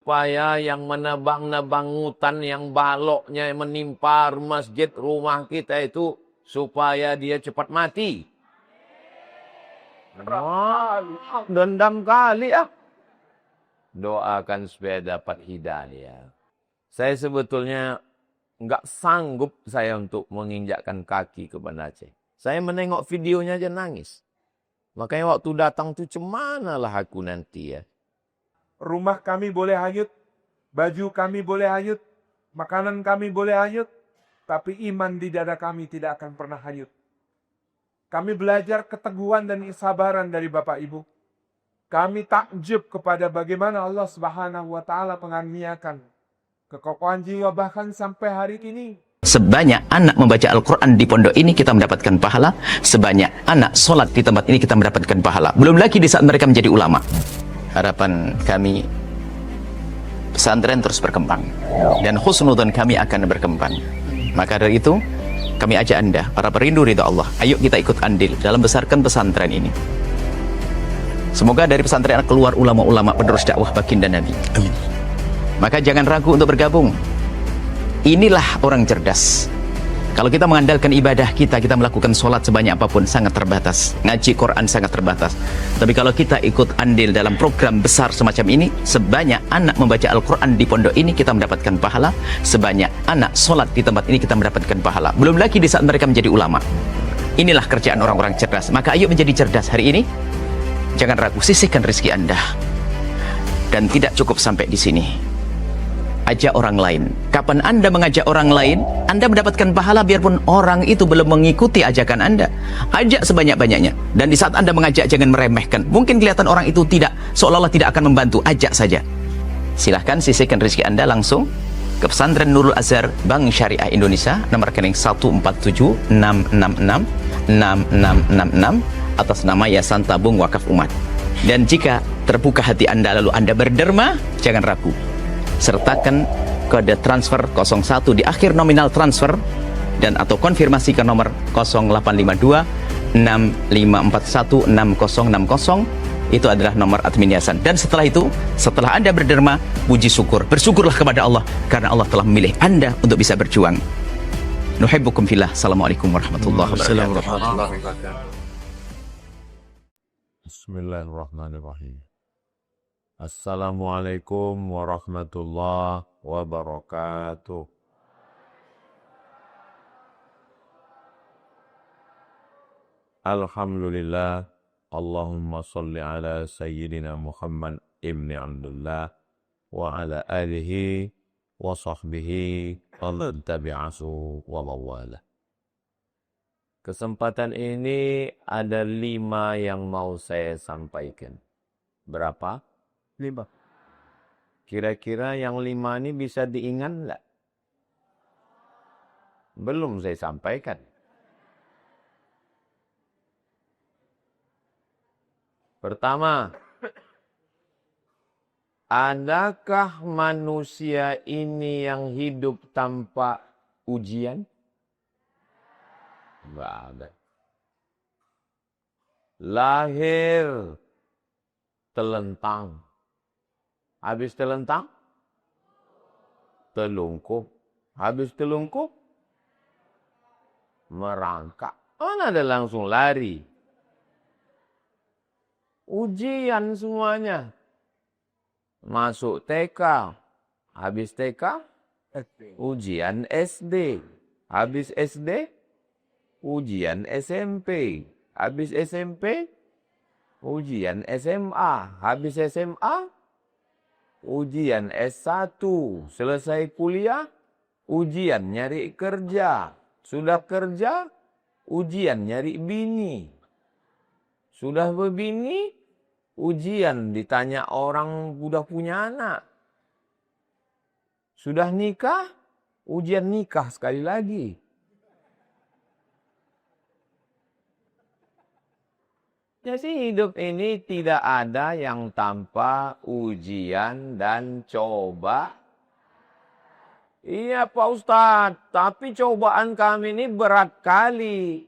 supaya yang menebang-nebang hutan yang baloknya menimpa masjid rumah kita itu supaya dia cepat mati. Wah, dendam kali ah. Doakan supaya dapat hidayah. Saya sebetulnya nggak sanggup saya untuk menginjakkan kaki ke Banda Aceh. Saya menengok videonya aja nangis. Makanya waktu datang tuh cemanalah aku nanti ya. Rumah kami boleh hanyut, baju kami boleh hanyut, makanan kami boleh hanyut, tapi iman di dada kami tidak akan pernah hanyut. Kami belajar keteguhan dan kesabaran dari Bapak Ibu. Kami takjub kepada bagaimana Allah Subhanahu wa Ta'ala mengarniakan kekokohan jiwa bahkan sampai hari ini. Sebanyak anak membaca Al-Quran di pondok ini kita mendapatkan pahala, sebanyak anak sholat di tempat ini kita mendapatkan pahala. Belum lagi di saat mereka menjadi ulama. Harapan kami pesantren terus berkembang dan husnudzon kami akan berkembang. Maka dari itu kami ajak Anda, para perindu ridha Allah, ayo kita ikut andil dalam besarkan pesantren ini. Semoga dari pesantren keluar ulama-ulama penerus dakwah baginda Nabi. Amin. Maka jangan ragu untuk bergabung. Inilah orang cerdas. Kalau kita mengandalkan ibadah kita melakukan sholat sebanyak apapun sangat terbatas, ngaji Quran sangat terbatas. Tapi kalau kita ikut andil dalam program besar semacam ini, sebanyak anak membaca Al-Quran di pondok ini kita mendapatkan pahala, sebanyak anak sholat di tempat ini kita mendapatkan pahala. Belum lagi di saat mereka menjadi ulama. Inilah kerjaan orang-orang cerdas. Maka ayo menjadi cerdas hari ini. Jangan ragu, sisihkan rezeki Anda. Dan tidak cukup sampai di sini. Ajak orang lain. Kapan Anda mengajak orang lain, Anda mendapatkan pahala biarpun orang itu belum mengikuti ajakan Anda. Ajak sebanyak-banyaknya. Dan di saat Anda mengajak, jangan meremehkan. Mungkin kelihatan orang itu tidak, seolah-olah tidak akan membantu. Ajak saja. Silahkan sisihkan rezeki Anda langsung ke Pesantren Nurul Azhar Bank Syariah Indonesia, nomor rekening 147-666-6666 atas nama Yayasan Tabung Wakaf Umat. Dan jika terbuka hati Anda lalu Anda berderma, jangan ragu. Sertakan kode transfer 01 di akhir nominal transfer dan atau konfirmasi ke nomor 0852 6541 6060. Itu adalah nomor admin yayasan. Dan setelah itu, setelah Anda berderma, puji syukur, bersyukurlah kepada Allah karena Allah telah memilih Anda untuk bisa berjuang. Nuhibbukum fillah. Assalamualaikum warahmatullahi wabarakatuh. Bismillahirrahmanirrahim. Assalamualaikum warahmatullahi wabarakatuh. Alhamdulillah. Allahumma salli ala Sayyidina Muhammad ibn Abdullah wa ala alihi wa sahbihi wa tabi'asu wa mawala. Kesempatan ini ada 5 yang mau saya sampaikan. Berapa? 5. Kira-kira yang 5 ini bisa diingat enggak? Belum saya sampaikan. Pertama, adakah manusia ini yang hidup tanpa ujian? Enggak ada. Lahir telentang. Habis telentang, telungkup. Habis telungkup, merangkak. Mana ada langsung lari. Ujian semuanya. Masuk TK. Habis TK, ujian SD. Habis SD, ujian SMP. Habis SMP, ujian SMA. Habis SMA, ujian S1. Selesai kuliah, ujian nyari kerja. Sudah kerja, ujian nyari bini. Sudah berbini, ujian ditanya orang udah punya anak. Sudah nikah, ujian nikah sekali lagi. Jadi hidup ini tidak ada yang tanpa ujian dan coba. Iya Pak Ustadz, tapi cobaan kami ini berat kali.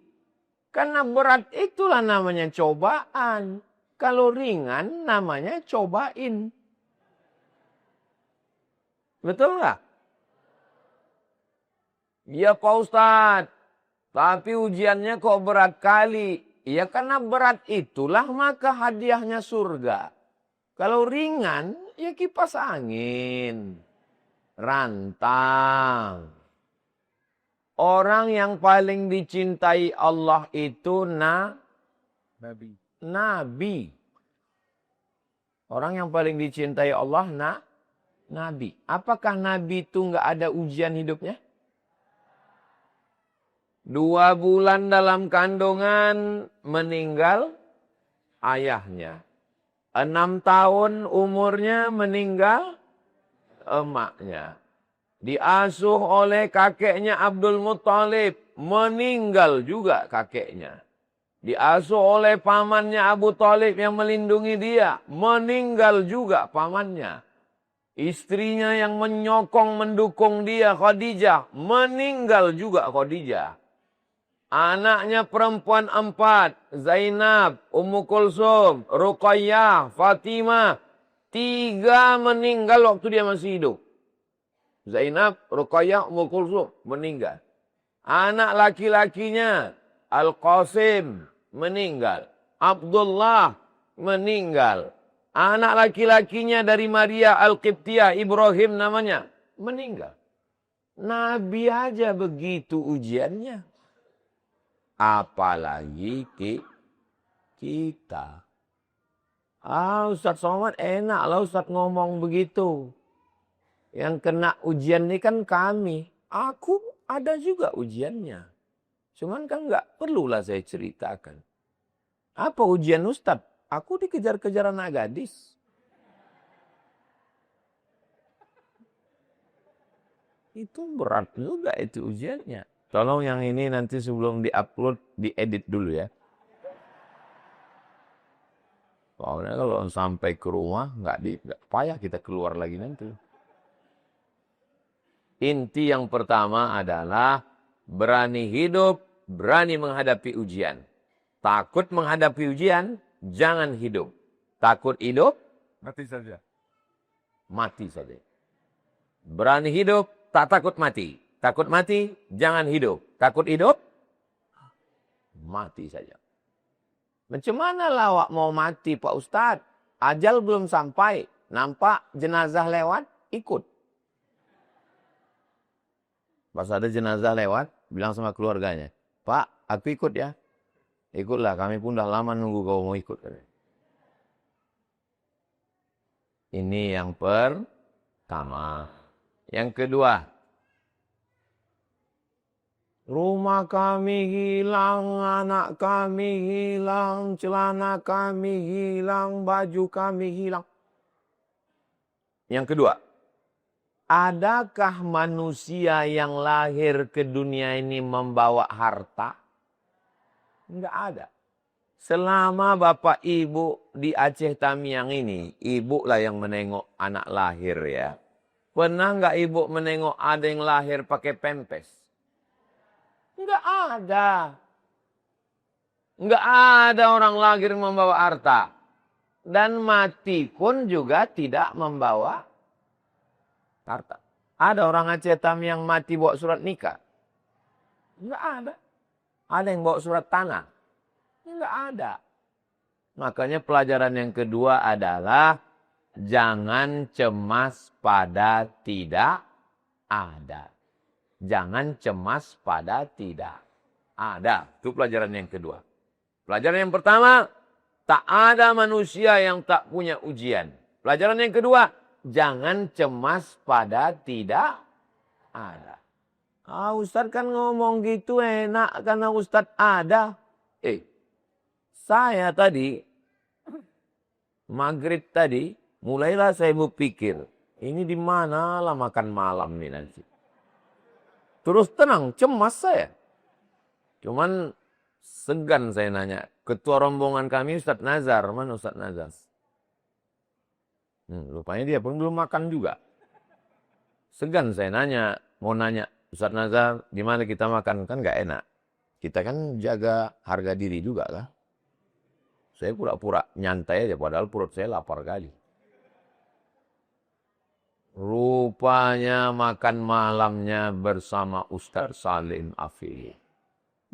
Karena berat itulah namanya cobaan. Kalau ringan namanya cobain. Betul nggak? Ya Pak Ustadz, tapi ujiannya kok berat kali. Ya karena berat itulah maka hadiahnya surga. Kalau ringan, ya kipas angin. Rantang. Orang yang paling dicintai Allah itu Nabi. Nabi. Orang yang paling dicintai Allah Nabi. Apakah Nabi itu nggak ada ujian hidupnya? 2 bulan dalam kandungan meninggal ayahnya. 6 tahun umurnya meninggal emaknya. Diasuh oleh kakeknya Abdul Muttalib. Meninggal juga kakeknya. Diasuh oleh pamannya Abu Thalib yang melindungi dia. Meninggal juga pamannya. Istrinya yang menyokong mendukung dia Khadijah. Meninggal juga Khadijah. Anaknya perempuan 4. Zainab, Ummu Kulsum, Ruqayyah, Fatimah. 3 meninggal waktu dia masih hidup. Zainab, Ruqayyah, Ummu Kulsum meninggal. Anak laki-lakinya Al-Qasim meninggal. Abdullah meninggal. Anak laki-lakinya dari Maria Al-Qibtiyah, Ibrahim namanya, meninggal. Nabi aja begitu ujiannya. Apalagi kita. Ustaz Somad enak lah Ustaz ngomong begitu. Yang kena ujian ini kan kami. Aku ada juga ujiannya. Cuman kan nggak perlulah saya ceritakan. Apa ujian Ustaz? Aku dikejar-kejar anak gadis. Itu berat juga itu ujiannya. Tolong yang ini nanti sebelum diupload, diedit dulu ya. Soalnya kalau sampai ke rumah, nggak payah kita keluar lagi nanti. Inti yang pertama adalah berani hidup, berani menghadapi ujian. Takut menghadapi ujian, jangan hidup. Takut hidup, Mati saja. mati saja. Berani hidup, tak takut mati. Takut mati, jangan hidup. Takut hidup, mati saja. Macam mana lawak mau mati Pak Ustadz? Ajal belum sampai. Nampak jenazah lewat, ikut. Pas ada jenazah lewat, bilang sama keluarganya, Pak, aku ikut ya. Ikutlah, kami pun dah lama nunggu kau mau ikut. Ini yang pertama. Yang kedua, rumah kami hilang, anak kami hilang, celana kami hilang, baju kami hilang. Yang kedua, adakah manusia yang lahir ke dunia ini membawa harta? Enggak ada. Selama bapak ibu di Aceh Tamiang ini, ibu lah yang menengok anak lahir ya. Pernah enggak ibu menengok ada yang lahir pakai pempes? Enggak ada. Enggak ada orang lahir membawa harta. Dan mati pun juga tidak membawa harta. Ada orang Aceh Tamiang mati bawa surat nikah? Enggak ada. Ada yang bawa surat tanah? Enggak ada. Makanya pelajaran yang kedua adalah jangan cemas pada tidak ada. Jangan cemas pada tidak ada. Itu pelajaran yang kedua. Pelajaran yang pertama, tak ada manusia yang tak punya ujian. Pelajaran yang kedua, jangan cemas pada tidak ada. Ustadz kan ngomong gitu enak karena Ustadz ada. Saya tadi, maghrib tadi, mulailah saya berpikir, ini di mana lah makan malam nih nanti. Terus tenang, cemas saya. Cuman segan saya nanya. Ketua rombongan kami Ustadz Nazar. Mana Ustadz Nazar? Rupanya dia pun belum makan juga. Segan saya nanya. Mau nanya. Ustadz Nazar, di mana kita makan? Kan gak enak. Kita kan jaga harga diri juga kan. Saya pura-pura nyantai aja. Padahal perut saya lapar kali. rupanya makan malamnya bersama Ustaz Salim Afif.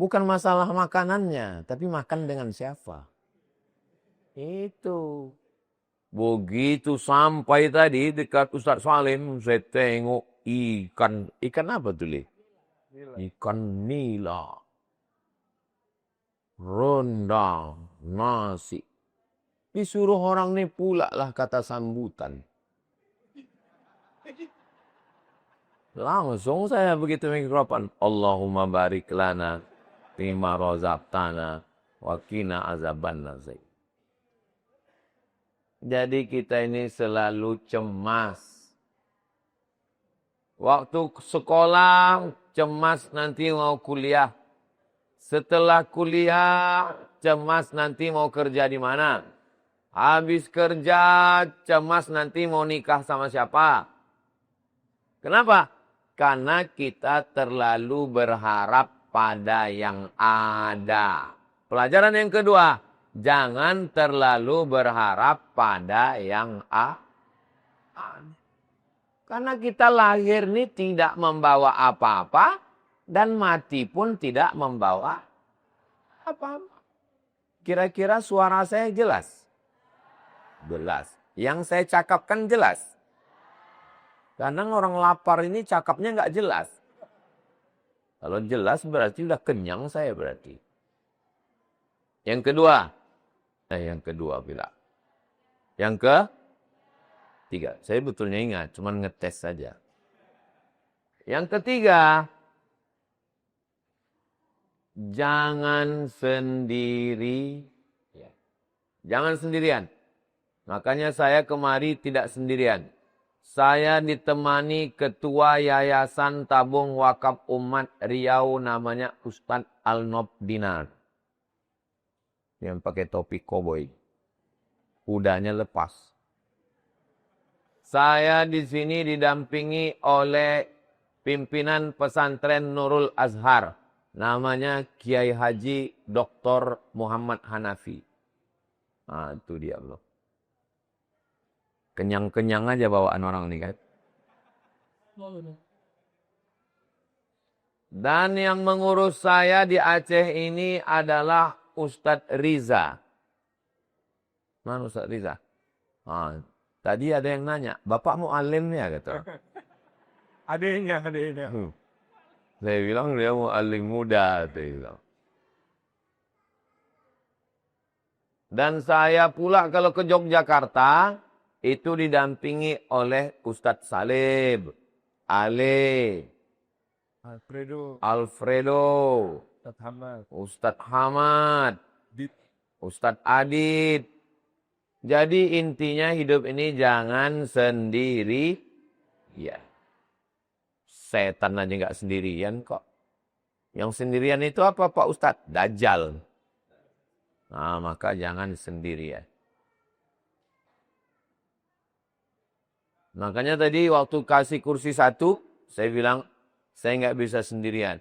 Bukan masalah makanannya, tapi makan dengan siapa. Itu. Begitu sampai tadi dekat Ustaz Salim, saya tengok ikan. Ikan apa tuh, Li? Ikan nila. Rendang, nasi. Disuruh orang ini pula lah kata sambutan. Langsung saya begitu mikrofon. Allahumma barik lana fima razaqtana wa qina azabannar. Jadi kita ini selalu cemas. Waktu sekolah cemas nanti mau kuliah. Setelah kuliah cemas nanti mau kerja di mana. Habis kerja cemas nanti mau nikah sama siapa. Kenapa? Karena kita terlalu berharap pada yang ada. Pelajaran yang kedua, jangan terlalu berharap pada yang ada. Karena kita lahir ini tidak membawa apa-apa dan mati pun tidak membawa apa-apa. Kira-kira suara saya jelas? Jelas. Yang saya cakapkan jelas? Kadang orang lapar ini cakapnya nggak jelas. Kalau jelas berarti udah kenyang saya berarti. Yang kedua bila. Yang ketiga, saya betulnya ingat, cuman ngetes saja. Yang ketiga, jangan sendiri. Jangan sendirian. Makanya saya kemari tidak sendirian. Saya ditemani Ketua Yayasan Tabung Wakaf Umat Riau namanya Ustadz Alnob Dinar. Yang pakai topi koboi. Kudanya lepas. Saya di sini didampingi oleh pimpinan pesantren Nurul Azhar. Namanya Kiai Haji Dr. Muhammad Hanafi. Nah, itu dia loh. Kenyang-kenyang aja bawaan orang ini kan. Dan yang mengurus saya di Aceh ini adalah Ustadz Riza. Mana Ustadz Riza? Nah, tadi ada yang nanya, Bapak mu'alim ya? Gitu. Adiknya. Saya bilang dia mu'alim muda. Dan saya pula kalau ke Yogyakarta, itu didampingi oleh Ustadz Salim, Ale, Alfredo, Ustadz Hamad, Ustadz Adit. Jadi intinya hidup ini jangan sendiri. Ya. Setan aja nggak sendirian kok. Yang sendirian itu apa Pak Ustadz? Dajjal. Nah, maka jangan sendirian. Makanya tadi waktu kasih kursi satu, saya bilang, saya nggak bisa sendirian.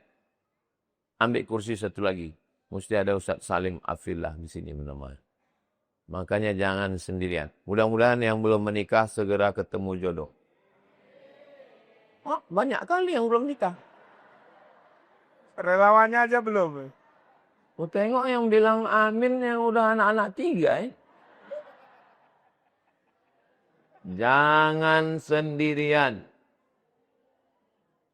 Ambil kursi satu lagi. Mesti ada Ustadz Salim Afillah di sini menemani. Makanya jangan sendirian. Mudah-mudahan yang belum menikah segera ketemu jodoh. Oh, banyak kali yang belum nikah. Relawannya aja belum. Oh, tengok yang bilang amin yang udah anak-anak 3. Jangan sendirian.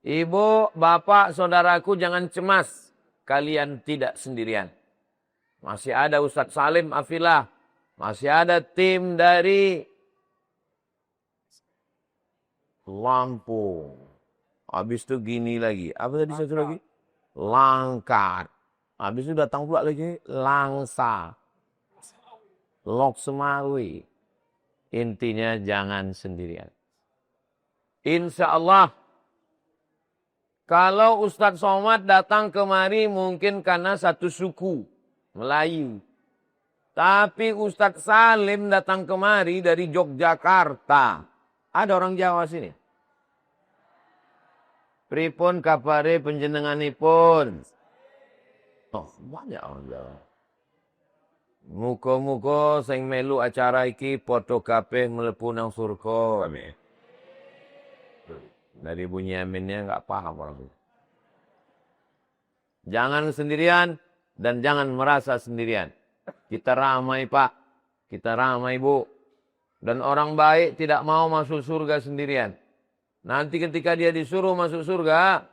Ibu, bapak, saudaraku jangan cemas. Kalian tidak sendirian. Masih ada Ustadz Salim Afillah. Masih ada tim dari Lampung. Habis itu gini lagi. Apa tadi satu lagi? Langkat. Habis itu datang pula lagi Langsa. Lok Semawi. Intinya jangan sendirian. Insya Allah. Kalau Ustadz Somad datang kemari mungkin karena satu suku. Melayu. Tapi Ustadz Salim datang kemari dari Yogyakarta. Ada orang Jawa sini. Pripun kapare panjenenganipun? Oh, banyak orang Jawa. Muga-muga sing melu acara iki padha kabeh mlebu nang surga. Amin. Dari bunyi aminnya nggak paham orang itu. Jangan sendirian dan jangan merasa sendirian. Kita ramai Pak, kita ramai Bu. Dan orang baik tidak mau masuk surga sendirian. Nanti ketika dia disuruh masuk surga,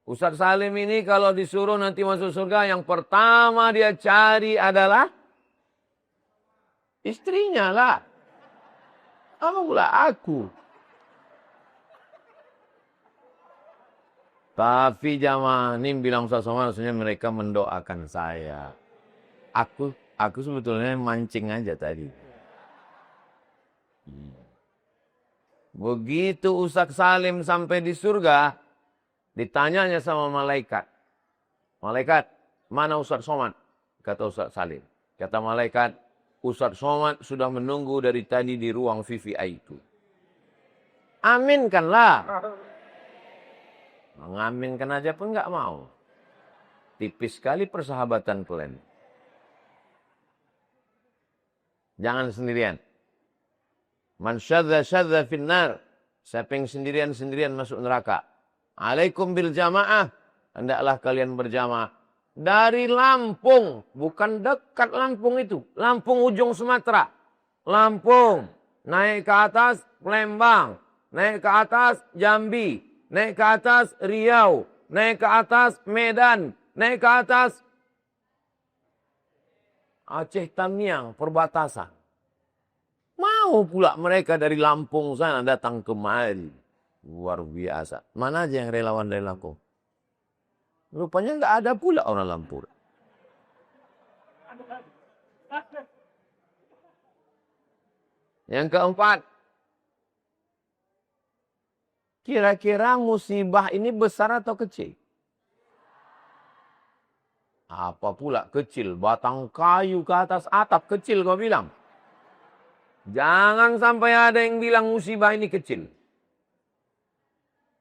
Ustaz Salim ini kalau disuruh nanti masuk surga, yang pertama dia cari adalah istrinya lah. Apa pula aku? Tapi jamaah ini bilang sama maksudnya mereka mendoakan saya. Aku sebetulnya mancing aja tadi. Begitu Ustaz Salim sampai di surga, ditanyanya sama malaikat. Malaikat, mana Ustaz Somad? Kata Ustaz Salim. Kata malaikat, Ustaz Somad sudah menunggu dari tadi di ruang VVI itu. Aminkanlah. Mengaminkan aja pun nggak mau. Tipis sekali persahabatan kalian. Jangan sendirian. Man syadza finnar. Siapa yang sendirian masuk neraka. Alaikum bil jamaah. Hendaklah kalian berjamaah. Dari Lampung. Bukan dekat Lampung itu. Lampung ujung Sumatera. Lampung. Naik ke atas Palembang. Naik ke atas Jambi. Naik ke atas Riau, naik ke atas Medan, naik ke atas Aceh Tamiang, perbatasan. Mau pula mereka dari Lampung sana datang kemari. Luar biasa. Mana aja yang relawan dari Lampung? Rupanya nggak ada pula orang Lampung. Yang keempat, kira-kira musibah ini besar atau kecil? Apa pula kecil? Batang kayu ke atas atap kecil kau bilang. Jangan sampai ada yang bilang musibah ini kecil.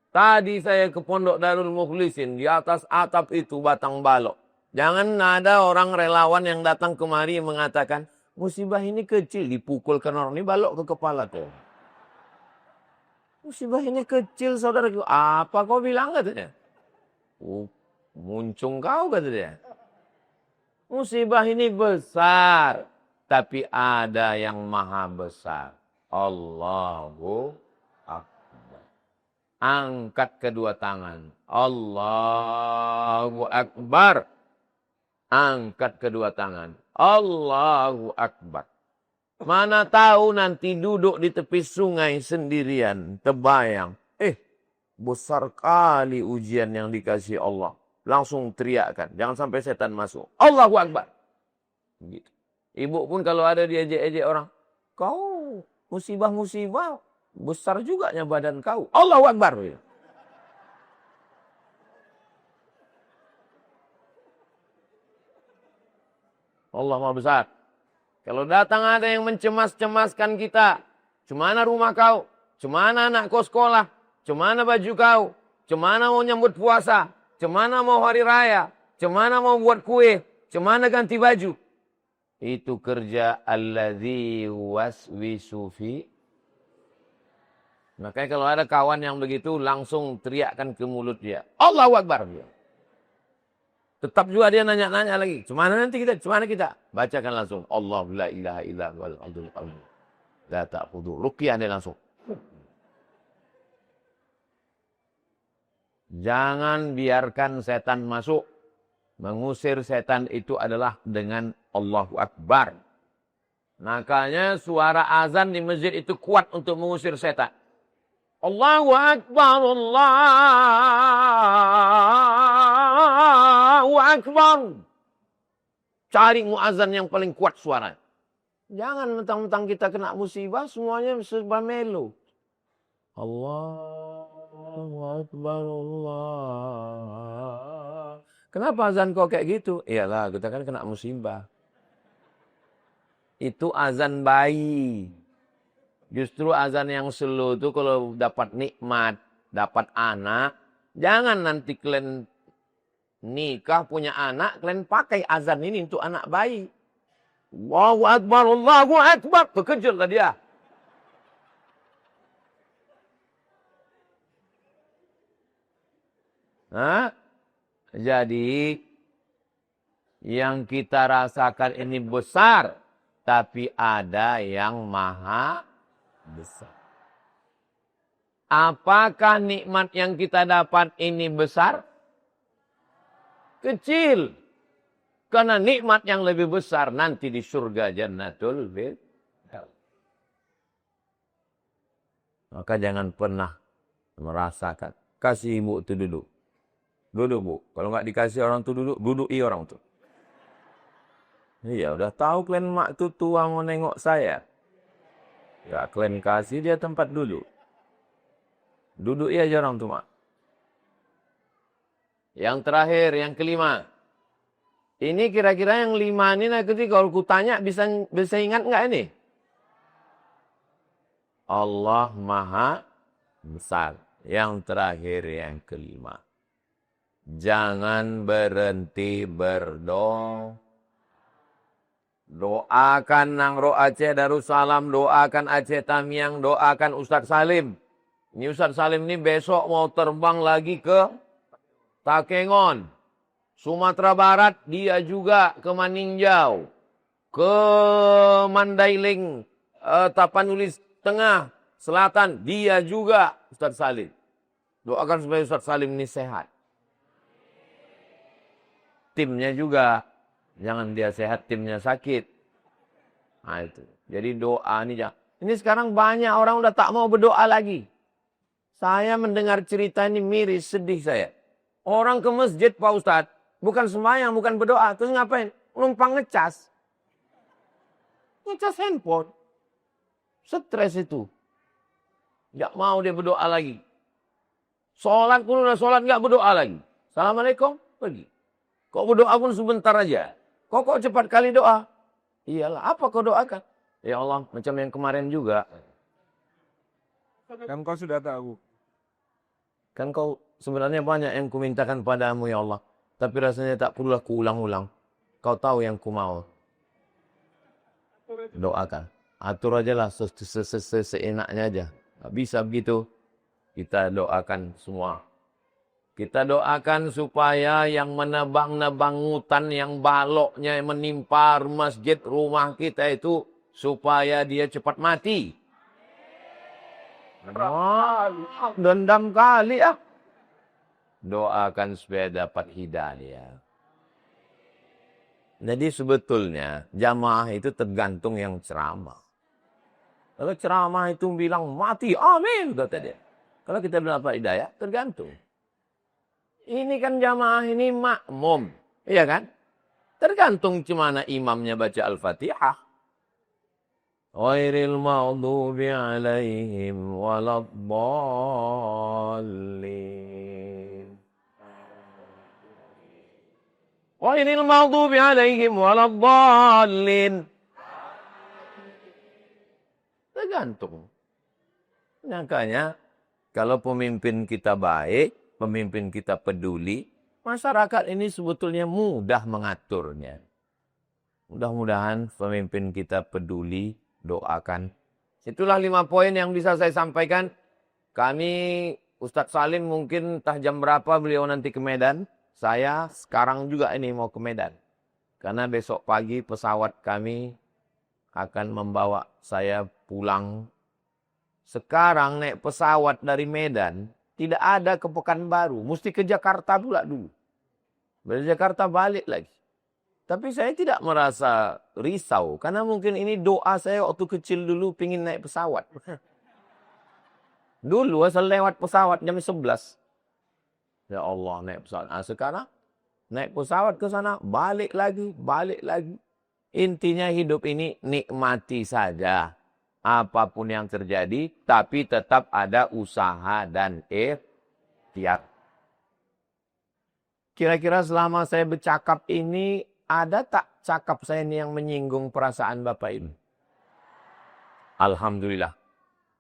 Tadi saya ke Pondok Darul Mukhlisin. Di atas atap itu batang balok. Jangan ada orang relawan yang datang kemari mengatakan musibah ini kecil. Dipukulkan orang ini balok ke kepala tuh. Musibah ini kecil saudaraku. Apa kau bilang katanya? Muncung kau katanya. Musibah ini besar. Tapi ada yang maha besar. Allahu Akbar. Angkat kedua tangan. Allahu Akbar. Angkat kedua tangan. Allahu Akbar. Mana tahu nanti duduk di tepi sungai sendirian, terbayang. Besar kali ujian yang dikasih Allah. Langsung teriakkan, jangan sampai setan masuk. Allahu Akbar. Gitu. Ibu pun kalau ada diejek-ejek orang, kau musibah-musibah, besar juga badan kau. Allahu Akbar. Allah Maha Besar. Kalau datang ada yang mencemas-cemaskan kita. Cemana rumah kau? Cemana anak kau sekolah? Cemana baju kau? Cemana mau nyambut puasa? Cemana mau hari raya? Cemana mau buat kue? Cemana ganti baju? Itu kerja alladzi waswisu fi. Makanya kalau ada kawan yang begitu langsung teriakkan ke mulut dia. Allahu Akbar. Tetap juga dia nanya-nanya lagi. Cemana nanti kita? Cemana kita? Bacakan langsung. Allah la ilaha illa huwal hayyul qayyum. La ta'khudhu. Ruqyah dia langsung. Jangan biarkan setan masuk. Mengusir setan itu adalah dengan Allahu Akbar. Makanya suara azan di masjid itu kuat untuk mengusir setan. Allahu Akbar, Allahu Akbar. Cari muazan yang paling kuat suara. Jangan mentang-mentang kita kena musibah, semuanya serba melo. Allahu Akbar, Allah. Kenapa azan kau kayak gitu? Iyalah, kita kan kena musibah. Itu azan bayi. Justru azan yang slow itu kalau dapat nikmat, dapat anak, jangan nanti kalian nikah punya anak, kalian pakai azan ini untuk anak bayi. Allahu Akbar, Allahu Akbar. Terkejutlah dia. Hah? Jadi yang kita rasakan ini besar, tapi ada yang maha besar. Apakah nikmat yang kita dapat ini besar? Kecil. Karena nikmat yang lebih besar nanti di surga Jannatul Firdaus. Maka jangan pernah merasakan. Kasih ibu itu duduk. Duduk bu. Kalau nggak dikasih orang itu duduk, duduk orang itu. Iya, udah tahu kalian mak itu tua mau nengok saya. Ya, kalian kasih dia tempat duduk. Duduk aja orang tu mak. Yang terakhir, yang kelima. Ini kira-kira yang 5 ini nanti kalau ku tanya bisa ingat nggak ini? Allah Maha Besar. Yang terakhir, yang kelima. Jangan berhenti berdoa. Doakan Nang Ro Aceh Darussalam, doakan Aceh Tamiang, doakan Ustadz Salim. Ini Ustadz Salim ini besok mau terbang lagi ke Takengon. Sumatera Barat dia juga ke Maninjau. Ke Mandailing, Tapanuli Tengah, Selatan dia juga Ustadz Salim. Doakan supaya Ustadz Salim ini sehat. Timnya juga. Jangan dia sehat, timnya sakit. Nah itu. Jadi doa ini jangan. Ini sekarang banyak orang udah tak mau berdoa lagi. Saya mendengar cerita ini miris, sedih saya. Orang ke masjid Pak Ustadz. Bukan sembahyang, bukan berdoa. Terus ngapain? Numpang ngecas. Ngecas handphone. Stres itu. Nggak mau dia berdoa lagi. Sholat pun udah sholat nggak berdoa lagi. Assalamualaikum, pergi. Kok berdoa pun sebentar aja. Kok cepat kali doa? Iyalah, apa kau doakan? Ya Allah, macam yang kemarin juga. Dan kau sudah tahu. Kan kau sebenarnya banyak yang kumintakan padamu ya Allah. Tapi rasanya tak perlulah kuulang-ulang. Kau tahu yang ku mau. Doakan. Atur aja lah seenaknya aja. Gak bisa begitu. Kita doakan semua. Kita doakan supaya yang menebang-nebang hutan yang baloknya menimpa masjid rumah kita itu supaya dia cepat mati. Dendam kali ah. Doakan supaya dapat hidayah. Jadi sebetulnya jamaah itu tergantung yang ceramah. Kalau ceramah itu bilang mati, amin kata dia. Kalau kita bilang dapat hidayah, tergantung. Ini kan jamaah ini makmum, iya kan? Tergantung cemana imamnya baca Al-Fatihah. Ghairil maghdubi alaihim waladdallin. Ghairil maghdubi alaihim waladdallin. Tergantung. Makanya kalau pemimpin kita baik, pemimpin kita peduli, masyarakat ini sebetulnya mudah mengaturnya. Mudah-mudahan pemimpin kita peduli, doakan. Itulah 5 poin yang bisa saya sampaikan. Kami, Ustadz Salim mungkin entah jam berapa beliau nanti ke Medan. Saya sekarang juga ini mau ke Medan. Karena besok pagi pesawat kami akan membawa saya pulang. Sekarang naik pesawat dari Medan, tidak ada ke Pekanbaru. Mesti ke Jakarta pula dulu. Dari Jakarta balik lagi. Tapi saya tidak merasa risau. Karena mungkin ini doa saya waktu kecil dulu pingin naik pesawat. Dulu asal lewat pesawat jam 11. Ya Allah naik pesawat. Nah, sekarang naik pesawat ke sana, balik lagi, balik lagi. Intinya hidup ini nikmati saja. Apapun yang terjadi, tapi tetap ada usaha dan ikhtiar. Kira-kira selama saya bercakap ini, ada tak cakap saya ini yang menyinggung perasaan Bapak Ibu? Alhamdulillah.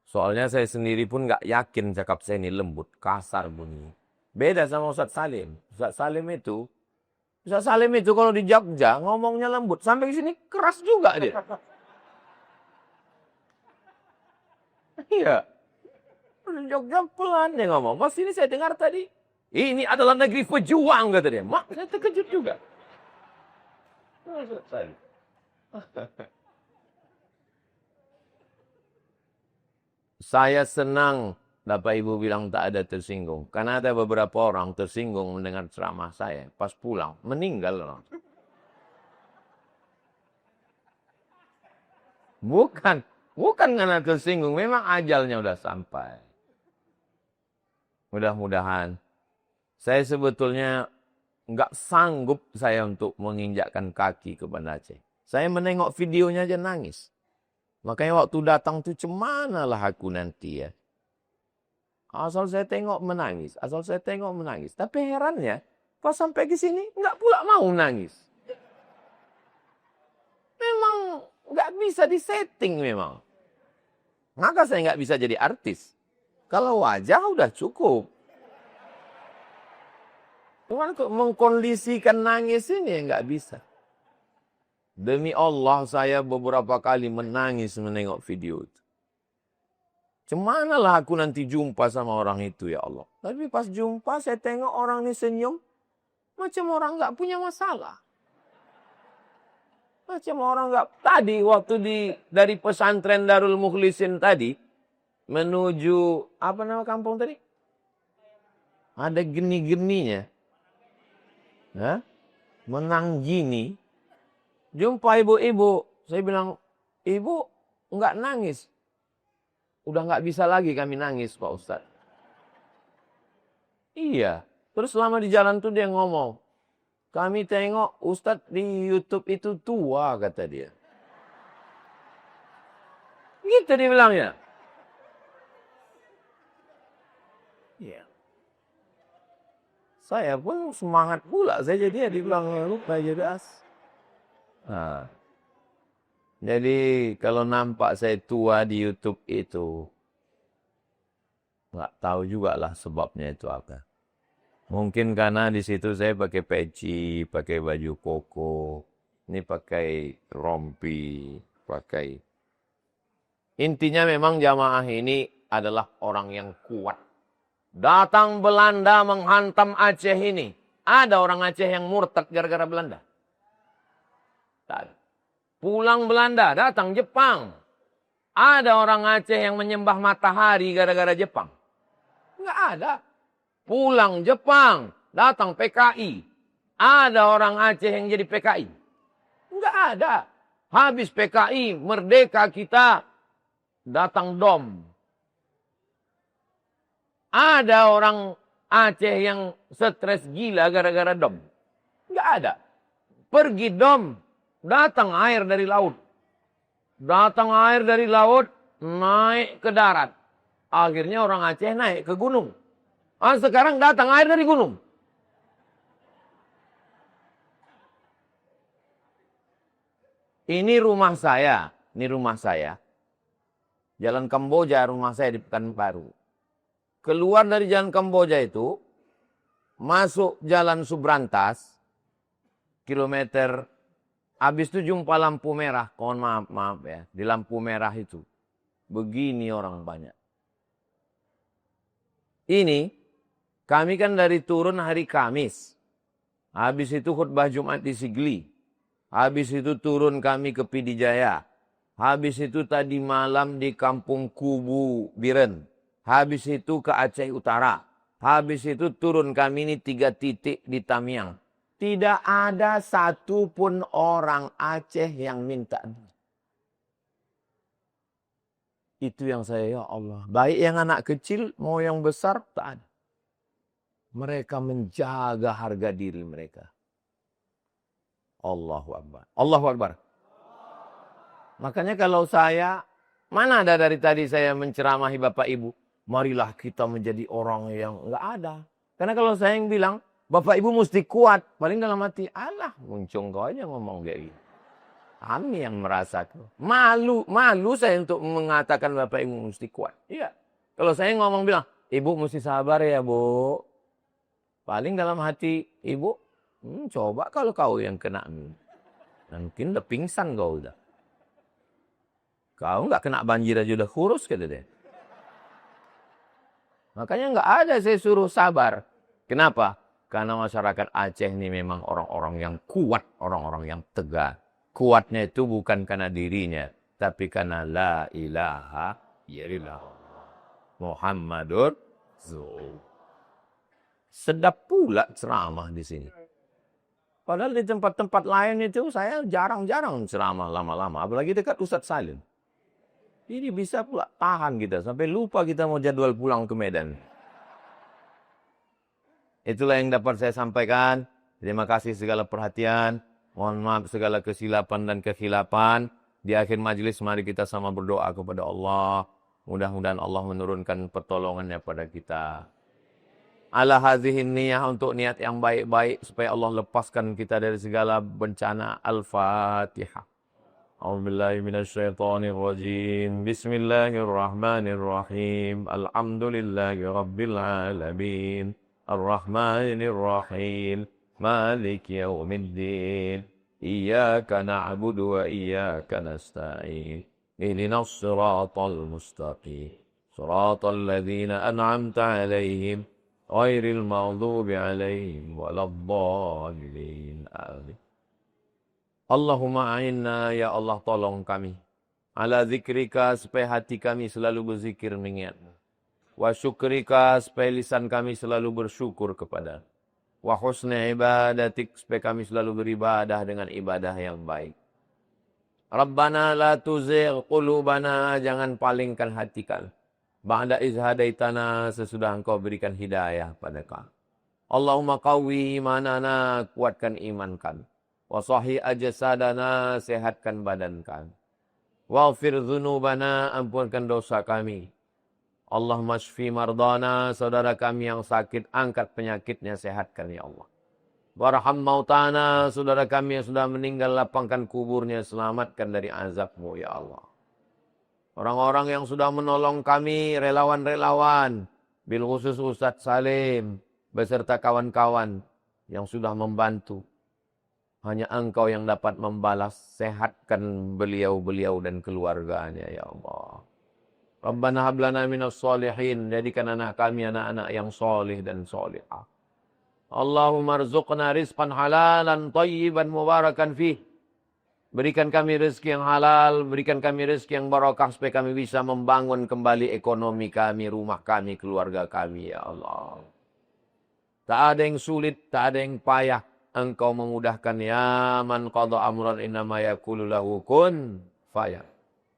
Soalnya saya sendiri pun nggak yakin cakap saya ini lembut, kasar bunyi. Beda sama Ustadz Salim. Ustadz Salim itu kalau di Jogja ngomongnya lembut. Sampai ke sini keras juga dia. Iya. Di Jogja pelan dia ngomong. Pas ini saya dengar tadi Ini adalah negeri pejuang, kata dia. Mak, saya terkejut juga. Saya senang Bapak Ibu bilang tak ada tersinggung. Karena ada beberapa orang tersinggung mendengar ceramah saya. Pas pulang, meninggal orang. Bukan karena tersinggung. Memang ajalnya udah sampai. Mudah-mudahan. Saya sebetulnya nggak sanggup saya untuk menginjakkan kaki ke Banda Aceh. Saya menengok videonya aja nangis. Makanya waktu datang tuh cemanalah aku nanti ya. Asal saya tengok menangis. Asal saya tengok menangis. Tapi herannya, pas sampai ke sini nggak pula mau nangis. Memang nggak bisa disetting memang. Maka saya nggak bisa jadi artis. Kalau wajah udah cukup. Cuman untuk mengkondisikan nangis ini nggak bisa. Demi Allah saya beberapa kali menangis menengok video itu. Cemanalah aku nanti jumpa sama orang itu ya Allah. Tapi pas jumpa saya tengok orang ini senyum. Macam orang nggak punya masalah. Macam orang nggak. Tadi waktu dari pesantren Darul Mukhlisin tadi. Menuju, apa nama kampung tadi? Ada geni-geninya. Hah? Menanggini. Jumpa ibu-ibu. Saya bilang, ibu nggak nangis. Udah nggak bisa lagi kami nangis Pak Ustadz. Iya. Terus selama di jalan tuh dia ngomong. Kami tengok Ustadz di YouTube itu tua kata dia. Gitu dia bilangnya. Iya. Saya pun semangat pula. Saya jadi dibilang lupa jadi as. Nah. Jadi kalau nampak saya tua di YouTube itu, nggak tahu juga lah sebabnya itu apa. Mungkin karena di situ saya pakai peci, pakai baju koko, ini pakai rompi, pakai. Intinya memang jamaah ini adalah orang yang kuat. Datang Belanda menghantam Aceh ini. Ada orang Aceh yang murtad gara-gara Belanda? Tak ada. Pulang Belanda, datang Jepang. Ada orang Aceh yang menyembah matahari gara-gara Jepang? Enggak ada. Pulang Jepang, datang PKI. Ada orang Aceh yang jadi PKI? Enggak ada. Habis PKI, merdeka kita, datang DOM. Ada orang Aceh yang stres gila gara-gara DOM? Enggak ada. Pergi DOM. Datang air dari laut. Datang air dari laut, naik ke darat. Akhirnya orang Aceh naik ke gunung. Sekarang datang air dari gunung. Ini rumah saya. Ini rumah saya. Jalan Kamboja, rumah saya di Pekanbaru. Keluar dari Jalan Kamboja itu, masuk Jalan Subrantas, kilometer. Habis itu jumpa lampu merah. Mohon maaf ya. Di lampu merah itu. Begini orang banyak. Ini. Kami kan dari turun hari Kamis. Habis itu khutbah Jumat di Sigli. Habis itu turun kami ke Pidijaya. Habis itu tadi malam di Kampung Kubu Biren. Habis itu ke Aceh Utara. Habis itu turun kami ini 3 titik di Tamiang. Tidak ada satupun orang Aceh yang minta. Itu yang saya, ya Allah. Baik yang anak kecil, mau yang besar, tak ada. Mereka menjaga harga diri mereka. Allahu Akbar. Allahu Akbar. Makanya kalau saya, mana ada dari tadi saya menceramahi Bapak Ibu. Marilah kita menjadi orang yang enggak ada. Karena kalau saya yang bilang, Bapak Ibu mesti kuat. Paling dalam hati, alah muncung kau aja ngomong kayak gitu. Kami yang merasa malu saya untuk mengatakan Bapak Ibu mesti kuat. Iya. Kalau saya ngomong bilang, Ibu mesti sabar ya Bu. Paling dalam hati, Ibu, coba kalau kau yang kena. Mungkin udah pingsan kau udah. Kau nggak kena banjir aja udah kurus kata dia. Makanya nggak ada saya suruh sabar. Kenapa? Karena masyarakat Aceh ini memang orang-orang yang kuat, orang-orang yang tegar. Kuatnya itu bukan karena dirinya, tapi karena la ilaha illallah Muhammadur Rasul. Sedap pula ceramah di sini. Padahal di tempat-tempat lain itu saya jarang-jarang ceramah lama-lama. Apalagi dekat Ustadz Salim. Ini bisa pula tahan kita. Sampai lupa kita mau jadwal pulang ke Medan. Itulah yang dapat saya sampaikan. Terima kasih segala perhatian. Mohon maaf segala kesilapan dan kekhilapan. Di akhir majelis mari kita sama berdoa kepada Allah. Mudah-mudahan Allah menurunkan pertolongannya pada kita. Ala hadhihin niyah, untuk niat yang baik-baik supaya Allah lepaskan kita dari segala bencana. Al-Fatihah. A'udzubillahi minasyaitonir rajim. Bismillahirrahmanirrahim. Alhamdulillahi rabbil alamin. Ar-Rahmanir Rahim. Malik yaumiddin. Iyyaka na'budu wa iyyaka nasta'in. Ihdinas siratal mustaqim. Siratal ladzina an'amta 'alaihim ghairil maghdubi 'alaihim waladdallin. Amin. Allahumma a'inna, ya Allah tolong kami. Ala zikrika, supaya hati kami selalu berzikir mengingatmu. Wa syukrika, supaya lisan kami selalu bersyukur kepada. Wa husni ibadatik, supaya kami selalu beribadah dengan ibadah yang baik. Rabbana la tuzigh qulubana, jangan palingkan hati kami. Ba'da iz hadaitana, sesudah engkau berikan hidayah pada kami. Allahumma qawwi imanana, kuatkan iman kami. Wa sahih ajsadana, sehatkan badan kami. Waghfir dzunubana, ampunkan dosa kami. Allahumma shfi mardana, saudara kami yang sakit, angkat penyakitnya, sehatkan ya Allah. Warham mautana, saudara kami yang sudah meninggal, lapangkan kuburnya, selamatkan dari azabmu ya Allah. Orang-orang yang sudah menolong kami, relawan-relawan, bil khusus Ustadz Salim, beserta kawan-kawan yang sudah membantu. Hanya engkau yang dapat membalas, sehatkan beliau-beliau dan keluarganya ya Allah. Rabbana hablana minas solihin, jadikan anak kami anak-anak yang solih dan solihah. Allahumma rzuqna rizqan halalan tayyiban mubarakan fih. Berikan kami rezeki yang halal, berikan kami rezeki yang barakah supaya kami bisa membangun kembali ekonomi kami, rumah kami, keluarga kami ya Allah. Tak ada yang sulit, tak ada yang payah. Engkau memudahkan, ya man qada amran innama yaqulu lahu kun faya.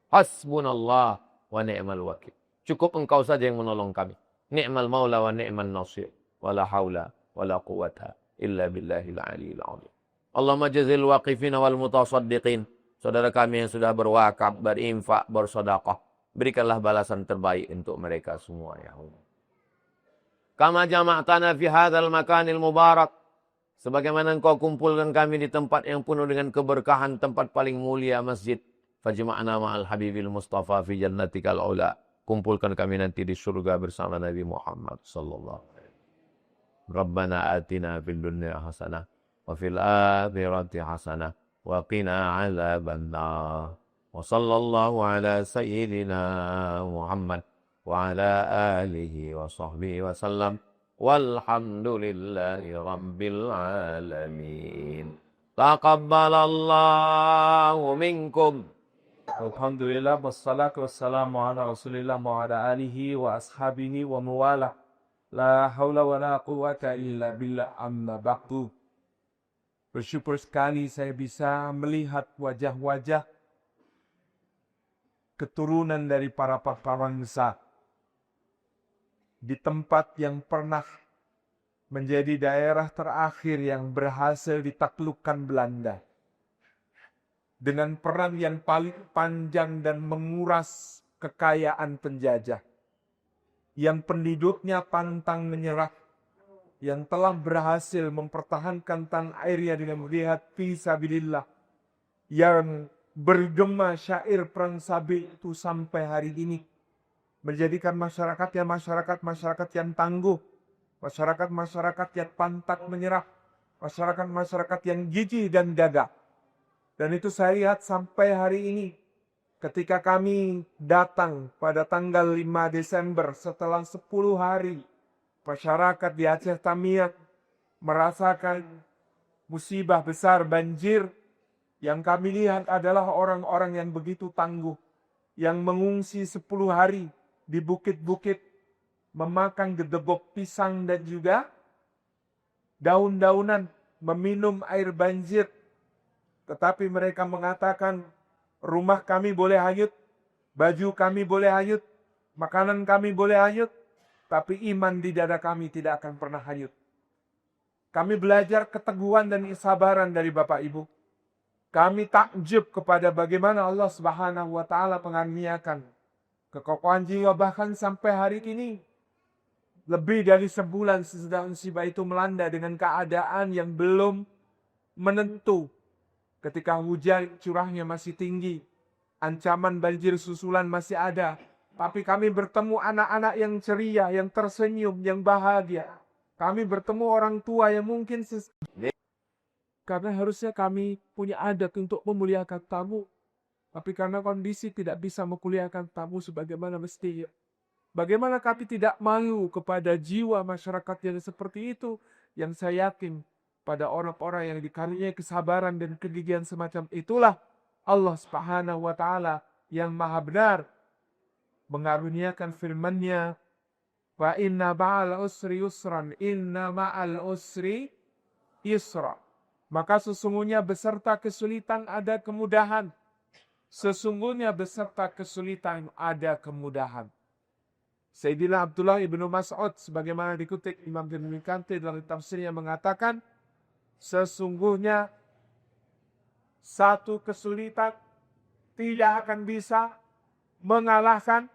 Hasbunallah wa ni'mal wakil. Cukup engkau saja yang menolong kami. Ni'mal maula wa ni'mal nasir. Wala haula wala quwata illa billahil aliyil azim. Allahumma jazil waqifina wal mutasaddiqin. Saudara kami yang sudah berwakaf, berinfak, bersedekah, berikanlah balasan terbaik untuk mereka semua ya Allah. Kama jama'tana fi hadzal makanil mubarak. Sebagaimana engkau kumpulkan kami di tempat yang penuh dengan keberkahan, tempat paling mulia masjid. Fajma'na ma'al habibil mustafa fi jannatikal ula. Kumpulkan kami nanti di surga bersama Nabi Muhammad sallallahu alaihi wasallam. Rabbana atina fid dunya hasanah wa fil akhirati hasanah wa qina 'adzabannar. Wa sallallahu ala sayyidina Muhammad wa ala alihi wa sahbihi wa sallam. Walhamdulillahi rabbil alamin. Taqabbalallahu minkum. Alhamdulillah, wassalatu wassalamu ala rasulillah wa ala alihi wa ashabihi wa muwala. La hawla wa la quwata illa billah, amma ba'du. Bersyukur sekali saya bisa melihat wajah-wajah keturunan dari para bangsa di tempat yang pernah menjadi daerah terakhir yang berhasil ditaklukkan Belanda. Dengan perang yang paling panjang dan menguras kekayaan penjajah. Yang penduduknya pantang menyerah. Yang telah berhasil mempertahankan tanah airnya dengan melihat fisabilillah. Yang bergema syair perang Sabil itu sampai hari ini. Menjadikan masyarakatnya masyarakat yang tangguh. Masyarakat yang pantang menyerah. Masyarakat yang gigih dan gagah. Dan itu saya lihat sampai hari ini. Ketika kami datang pada tanggal 5 Desember setelah 10 hari masyarakat di Aceh Tamiang merasakan musibah besar banjir. Yang kami lihat adalah orang-orang yang begitu tangguh, yang mengungsi 10 hari di bukit-bukit, memakan gedebok pisang dan juga daun-daunan, meminum air banjir. Tetapi mereka mengatakan, rumah kami boleh hanyut, baju kami boleh hanyut, makanan kami boleh hanyut, tapi iman di dada kami tidak akan pernah hanyut. Kami belajar keteguhan dan kesabaran dari Bapak Ibu. Kami takjub kepada bagaimana Allah Subhanahu wa Ta'ala mengaruniakan kekokohan jiwa, bahkan sampai hari ini lebih dari sebulan sesudah musibah itu melanda dengan keadaan yang belum menentu. Ketika hujan curahnya masih tinggi, ancaman banjir susulan masih ada, tapi kami bertemu anak-anak yang ceria, yang tersenyum, yang bahagia. Kami bertemu orang tua yang mungkin karena harusnya kami punya adat untuk memuliakan tamu. Tapi karena kondisi tidak bisa memuliakan tamu sebagaimana mestinya. Bagaimana kami tidak malu kepada jiwa masyarakat yang seperti itu. Yang saya yakin pada orang-orang yang dikaruniai kesabaran dan kegigihan semacam itulah Allah Subhanahu wa Ta'ala yang maha benar mengaruniakan firman-Nya, wa inna ma'al usri yusran, inna ma'al usri yusra. Maka sesungguhnya beserta kesulitan ada kemudahan. Sesungguhnya beserta kesulitan ada kemudahan. Sayyidina Abdullah ibnu Mas'ud sebagaimana dikutip Imam Ibnu Katsir dalam tafsirnya mengatakan, sesungguhnya satu kesulitan tidak akan bisa mengalahkan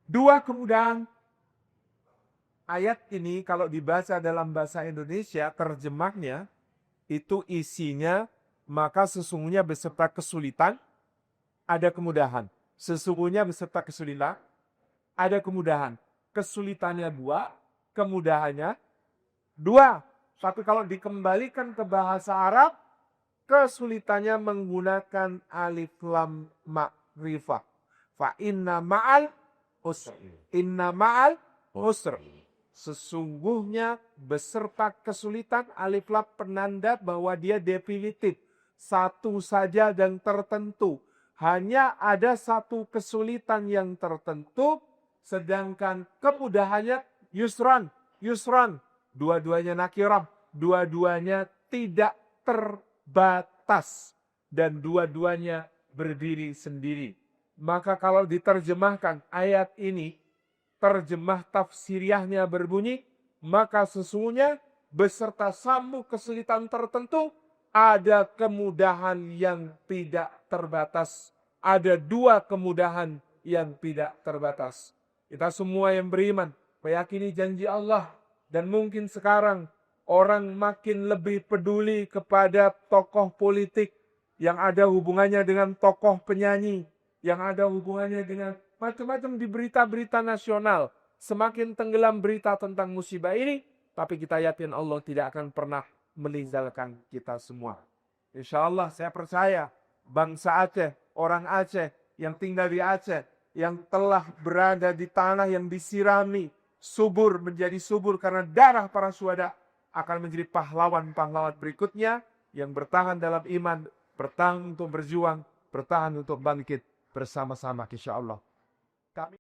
dua kemudahan. Ayat ini kalau dibaca dalam bahasa Indonesia, terjemahnya itu isinya, maka sesungguhnya beserta kesulitan ada kemudahan. Sesungguhnya beserta kesulitan ada kemudahan. Kesulitannya dua, kemudahannya dua. Tapi kalau dikembalikan ke bahasa Arab, kesulitannya menggunakan alif lam ma'rifah. Fa inna ma'al usr. Inna ma'al usr. Sesungguhnya beserta kesulitan, alif lam penanda bahwa dia definitif. Satu saja dan tertentu. Hanya ada satu kesulitan yang tertentu, sedangkan kemudahannya yusran. Yusran. Dua-duanya nakirah. Dua-duanya tidak terbatas. Dan dua-duanya berdiri sendiri. Maka kalau diterjemahkan ayat ini, terjemah tafsiriahnya berbunyi, maka sesungguhnya beserta sambung kesulitan tertentu, ada kemudahan yang tidak terbatas. Ada dua kemudahan yang tidak terbatas. Kita semua yang beriman, meyakini janji Allah. Dan mungkin sekarang orang makin lebih peduli kepada tokoh politik yang ada hubungannya dengan tokoh penyanyi, yang ada hubungannya dengan macam-macam di berita-berita nasional. Semakin tenggelam berita tentang musibah ini, tapi kita yakin Allah tidak akan pernah meninggalkan kita semua. Insya Allah saya percaya bangsa Aceh, orang Aceh yang tinggal di Aceh, yang telah berada di tanah yang disirami, subur menjadi subur karena darah para syuhada, akan menjadi pahlawan-pahlawan berikutnya yang bertahan dalam iman, bertahan untuk berjuang, bertahan untuk bangkit bersama-sama insya Allah.